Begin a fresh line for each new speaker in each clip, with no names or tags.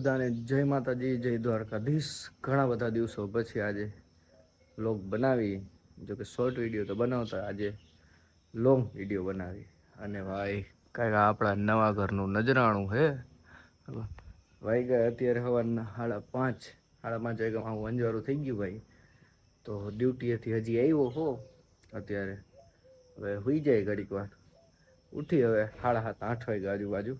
બધાને જય માતાજી, જય દ્વારકાધીશ. ઘણા બધા દિવસો પછી આજે વ્લોગ બનાવી. જોકે શોર્ટ વિડીયો તો બનાવતા, આજે લોંગ વિડીયો બનાવી. અને ભાઈ કાંઈક આપણા નવા ઘરનું નજરાણું હે. વાગ્યા અત્યારે સવારના 5:30 વાગ્યામાં હું અંજવાળું થઈ ગયું ભાઈ. તો ડ્યુટીએથી હજી આવ્યો હો અત્યારે. હવે સુઈ જાય ઘડીક વાર, ઉઠી હવે 7:30 8 વાગ્યા આજુબાજુ.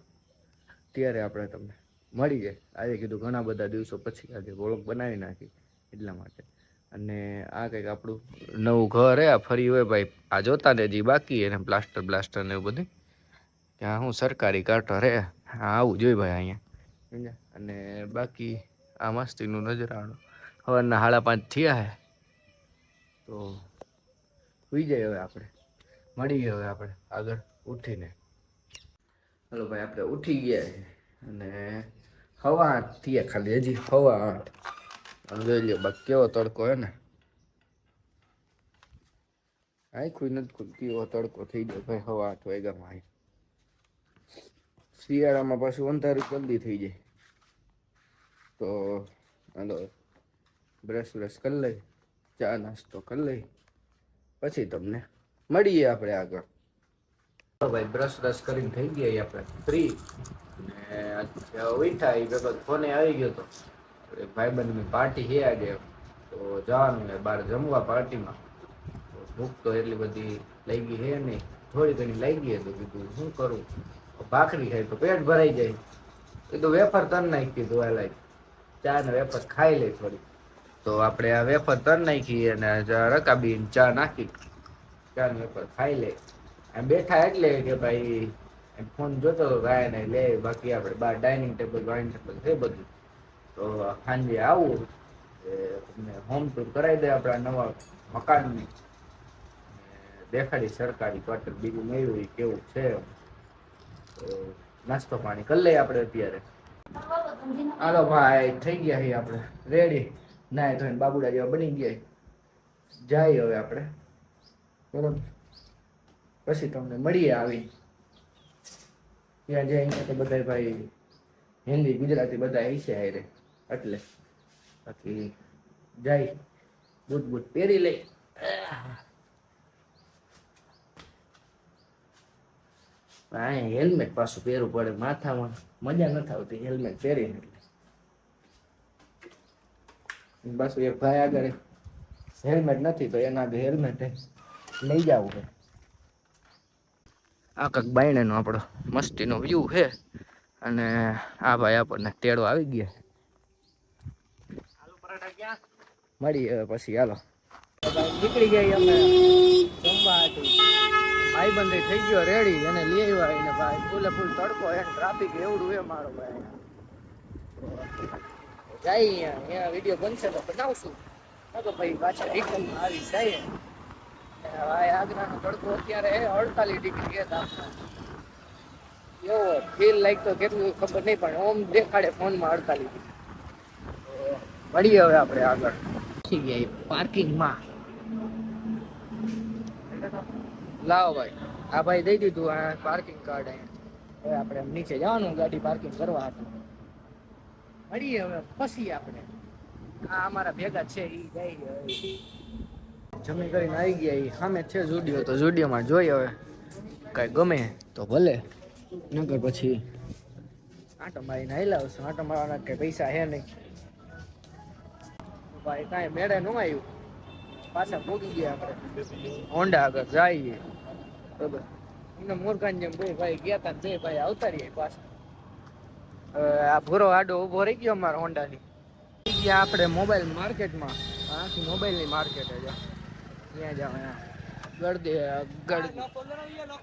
ત્યારે આપણે તમને મળી જાય. આજે કીધું ઘણા બધા દિવસો પછી આજે વ્લોગ બનાવી નાખી એટલા માટે. અને આ કંઈક આપણું નવું ઘર હે. આ ફરી હોય ભાઈ, આ જોતા ને હજી બાકી એને પ્લાસ્ટર ને એવું બધું. ત્યાં હું સરકારી કાંટર હે, હા આવું જોઈએ ભાઈ અહીંયા. અને બાકી આ મસ્તીનું નજરાણું. સવારના 5:30 થયા હે તો સુઈ જાય. હવે આપણે મળીએ હવે આપણે આગળ ઉઠીને. હલો ભાઈ, આપણે ઉઠી ગયા અને 8:15 થયા, ખાલી હજી 8:15. જોઈ લ્યો બાકી કેવો તડકો હે ને. આખું નથી ખુલતી એવો તડકો થઈ ગયો ભાઈ 8:15 વાગ્યામાં. શિયાળામાં પાછું અંધારું જલ્દી થઈ જાય. તો હાલો બ્રશ કરી લઈ, ચા નાસ્તો કરી લઈ, પછી તમને મળીએ આપણે આગળ. ભાઈ બ્રશ કરીને થઈ ગયા આપણે ફ્રી. અને ઉઠા એ પેલો ફોને આવી ગયો હતો. ભાઈબંધની પાર્ટી છે આજે, તો જવાનું ને બહાર જમવા પાર્ટીમાં. ભૂખ તો એટલી બધી લઈ ગઈ છે નહીં, થોડી ઘણી લઈ ગઈ. તો કીધું શું કરું, ભાખરી ખાય તો પેટ ભરાઈ જાય. કીધું વેફર તર નાખી, કીધું આ લાઈ ચા ને વેફર ખાઈ લે થોડી. તો આપણે આ વેફર તર નાખી અને રકાબી ચા નાખી, ચા ને વેફર ખાઈ લે. બેઠા એટલે કે ભાઈ ફોન જોતો ગાય ને લે. બાકી આપણે બાર ડાઇનિંગ ટેબલ છે બધું. તો સાંજે આવું તમને હોમ ટૂર કરાવી દે આપણા નવા મકાનની. દેખાડી સરકારી ક્વાર્ટર બીજું મેળવી કેવું છે. તો નાસ્તો પાણી કરી લઈએ આપણે અત્યારે. હાલો ભાઈ, થઈ ગયા છીએ આપણે રેડી. નાય ધોઈને બાબુડા જેવા બની ગયા. જાય હવે આપણે બરોબર, પછી તમને મળીએ આવી ત્યાં જાય. અહીંયા તો બધા ભાઈ હિન્દી ગુજરાતી બધા હશે હારે, એટલે બાકી જાય બૂટ પહેરી લઈ. હેલ્મેટ પાછું પહેરવું પડે માથામાં, મજા નથી આવતી હેલ્મેટ પહેરીને. પાછું એક ભાઈ આગળ હેલ્મેટ નથી તો એના આગળ હેલ્મેટ લઈ જવું છે. આ કંઈક બાયણેનો આપણો મસ્તીનો વ્યૂ છે. અને આ ભાઈ આપણને તેડો આવી ગયા. મળી હવે પછી હાલો નીકળી ગયા અમે જમવા હતું. ભાઈબંધ થઈ ગયો રેડી, અને લઈ આવ્યા એને ભાઈ ફૂલે ફૂલ તડકો હે, ટ્રાફિક એવડું હે મારો ભાઈ. જાય અહીંયા વિડીયો બનશે તો બનાવશું, તો ભાઈ પાછા રિટર્ન આવી જાય. ભાઈ આગ્રાનો તડકો અત્યારે 48 ડિગ્રી છે તાપમાન. એવો ફીલ લાગતો કેટલું ખબર નહીં, પણ ઓમ દેખાડે ફોનમાં 48 ડિગ્રી. મળીએ હવે આપણે આગળ. થઈ ગયા પાર્કિંગમાં. લાવો ભાઈ, આ ભાઈ દઈ દીધું આ પાર્કિંગ કાર્ડ. હવે આપણે નીચે જવાનું ગાડી પાર્કિંગ કરવા હતું. મળીએ હવે પછી આપણે. આ અમારા ભેગા છે એ જાય. જમી કરીને આવી ગયા એ સામે છે ઝુડિયો, તો ઝુડિયોમાં જોઈ હવે કાંઈ ગમે તો ભલે, નકર પછી આંટો મારીને હાલ આવશું. આંટો મારવાના કઈ પૈસા હે નહીં ભાઈ, કાંઈ મેળે ન આવ્યું. પાછા ભોગી ગયા આપણે હોન્ડા આગળ જઈએ બરોબર. એમને મૂર્ખાન જેમ ભાઈ ગયા તા બે ભાઈ આવતા રહીએ પાછા. આ ભૂરો આડો ઉભો રહી ગયો અમારા હોન્ડાની. ગયા આપણે મોબાઈલ માર્કેટમાં. આખી મોબાઈલની માર્કેટ છે ત્યાં જાવ ગળદી.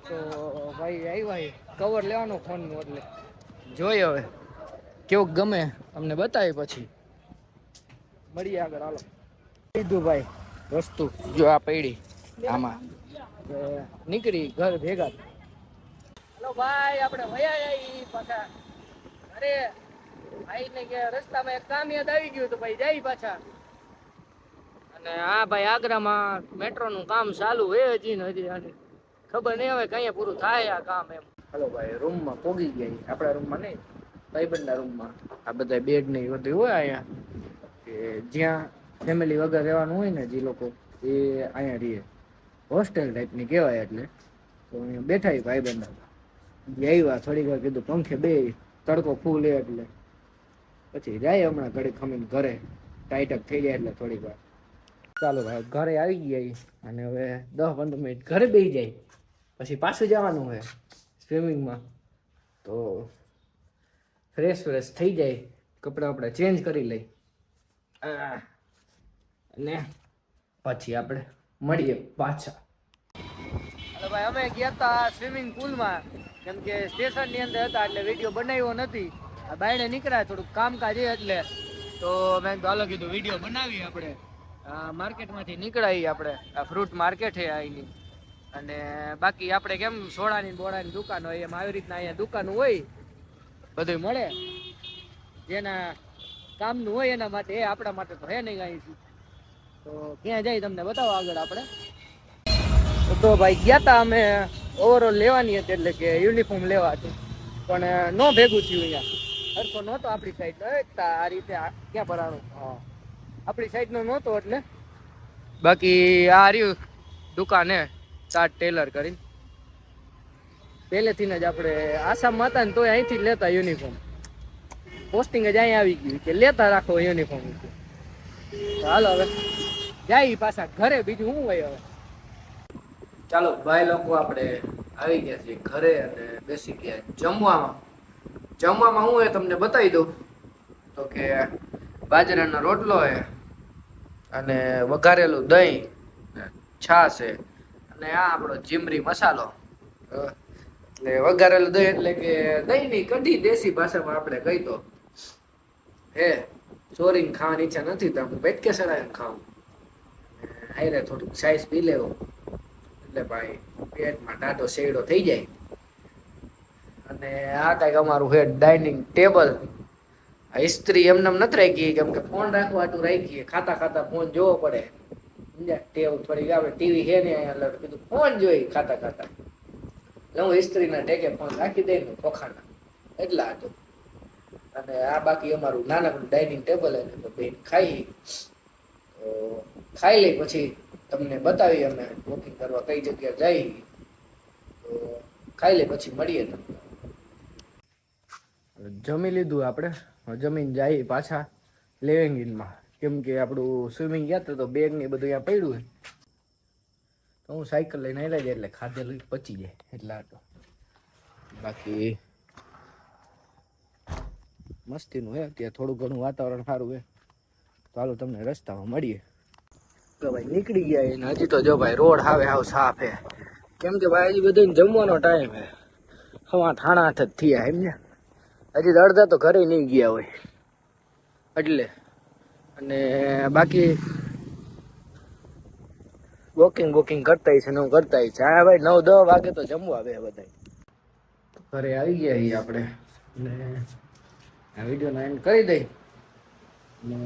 તો ભાઈ આવ્યા કવર લેવાનો ફોનનું, એટલે જોઈ હવે કેવું ગમે અમને બતાવી પછી મળીએ આગળ. હાલો લીધું ભાઈ વસ્તુ, જો આ પડી આમાં નીકળી ઘર ભેગા. હલો ભાઈ, આપણે વયા જાય પાછા અરે ભાઈ ને કે રસ્તામાં એક કામ યાદ આવી ગયું તો ભાઈ જાય પાછા. અને હા ભાઈ, આગ્રામાં મેટ્રો નું કામ ચાલુ હે હજી ખબર નહીં હવે કઈ પૂરું થાય આ કામ એમ. હલો ભાઈ, રૂમમાં પોગી ગયા. આપણા રૂમમાં નહીં, ભાઈબંધના રૂમમાં. આ બધા બેડ ને એ બધું હોય અહીંયા, કે જ્યાં ફેમિલી વગર રહેવાનું હોય ને જે લોકો એ અહીંયા રહીએ. હોસ્ટેલ ટાઈપની કહેવાય. એટલે તો અહીંયા બેઠા ભાઈબંધ આવ્યા, થોડીક વાર કીધું પંખે બે તડકો ફૂલ એટલે પછી જાય હમણાં ઘડી ખમીને ઘરે, ટાઈટઅપ થઈ જાય એટલે થોડીક વાર. ચાલો ભાઈ ઘરે આવી ગયા અને હવે 10-15 મિનિટ ઘરે બેસી જાય, પછી પાછું જવાનું હોય સ્વિમિંગમાં. તો ફ્રેશ થઈ જાય, કપડાં આપણે ચેન્જ કરી લઈ અને પછી આપણે મળીએ પાછા. એટલે ભાઈ અમે ગયા હતા સ્વિમિંગ પુલમાં, કેમ કે સ્ટેશનની અંદર હતા એટલે વિડીયો બનાવ્યો નથી. આ બાયણે નીકળ્યા, થોડુંક કામકાજ એટલે તો મેં ચાલો કીધું વિડીયો બનાવીએ. આપણે માર્કેટમાંથી નીકળાઈએ, આપણે આ ફ્રૂટ માર્કેટ છે અહીંની. અને બાકી આપણે કેમ સોડાની બોડાની દુકાન હોય એમ આવી રીતના અહીંયા દુકાન હોય, બધું મળે. જેના કામનું હોય એના માટે, એ આપણા માટે તો હે નહીં કાંઈ. તો ક્યાં જાય તમને બતાવો આગળ આપણે. તો ભાઈ ગયા હતા અમે ઓવરઓલ લેવાની હતી, એટલે કે યુનિફોર્મ લેવા હતી, પણ ન ભેગું થયું. અહીંયા સરખો નહોતો આપણી સાઈડ. આ રીતે ક્યાં ભરાણું? હા, આપણી સાઈડનો નહોતો. એટલે બાકી આ રહ્યું દુકાન હે તાજ ટેલર કરીને. પહેલેથી જ આપણે આસામમાં હતા ને તોય અહીંથી જ લેતા યુનિફોર્મ. પોસ્ટિંગ જ અહીંયા આવી ગયું કે લેતા રાખો યુનિફોર્મ. હાલો હવે જાય પાછા ઘરે, બીજું શું હોય હવે. ચાલો ભાઈ લોકો આપણે આવી ગયા છીએ ઘરે અને બેસી ગયા જમવામાં. જમવામાં હું એ તમને બતાવી દઉં તો કે બાજરાનો રોટલો છે અને વઘારેલું દહીં, છાશ છે અને આ આપણો જીમરી મસાલો. એટલે વઘારેલું દહીં એટલે કે દહીંની કઢી દેશી ભાષામાં આપણે કહી તો હે. ચોરીને ખાવાની ઈચ્છા નથી તો હું પેટકે સડાઈને ખાવું. હારે થોડુંક સાઈઝ પી લેવું એટલે ભાઈ પેટમાં ટાટો શેડો થઈ જાય. અને આ કાંઈક અમારું હે ડાઇનિંગ ટેબલ. આ ઇસ્ત્રી એમને નથી રાખી, કેમ કે ફોન રાખવા હાટું રાખીએ. ખાતા ખાતા ફોન જોવો પડે, સમજ્યા? ટેવ થોડી આપણે ટીવી છે ને અહીંયા, એટલે કીધું ફોન જોઈ ખાતા ખાતા. એટલે હું ઇસ્ત્રીના ટેકે ફોન રાખી દઈ ને ખોખાના, એટલા હતું. અને આ બાકી અમારું નાનકડું ડાઇનિંગ ટેબલ છે. તો બેન ખાઈ લઈ, પછી તમને બતાવી અમે વોકિંગ કરવા કઈ જગ્યાએ જઈ. તો ખાઈ લઈ પછી મળીએ તમને. જમી લીધું આપણે, જમીન જાય પાછા લેવેંગીનમાં, કેમ કે આપણું સ્વિમિંગ ગયા હતા તો બેગ ને બધું અહીંયા પડ્યું હોય. તો હું સાયકલ લઈને આવી જાય એટલે ખાધેલું પચી જાય એટલા તો. બાકી મસ્તીનું હે ત્યાં, થોડું ઘણું વાતાવરણ સારું હે. ચાલો તમને રસ્તામાં મળીએ. તો ભાઈ નીકળી ગયા એને. હજી તો જો ભાઈ રોડ હાવ સાફ હે, કેમ કે ભાઈ હજી બધાને જમવાનો ટાઈમ હે. 7:30 જ થયા એમ ને. હજી તો અડધા તો ઘરે નહીં ગયા હોય એટલે. અને બાકી વોકિંગ કરતા છે ને હું કરતા છે. હા ભાઈ 9-10 વાગે તો જમવા આવે બધા. ઘરે આવી ગયા છીએ આપણે ને આ વિડીયોનો એન્ડ કરી દઈ ને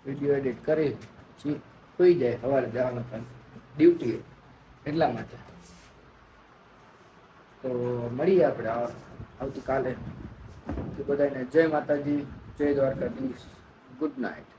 વિડીયો એડિટ કરી સુઈ જાય. સવારે જવાનું પણ ડ્યુટી એટલા માટે. તો મળીએ આપણે આવતીકાલે. બધાને જય માતાજી, જય દ્વારકાધીશ, ગુડ નાઇટ.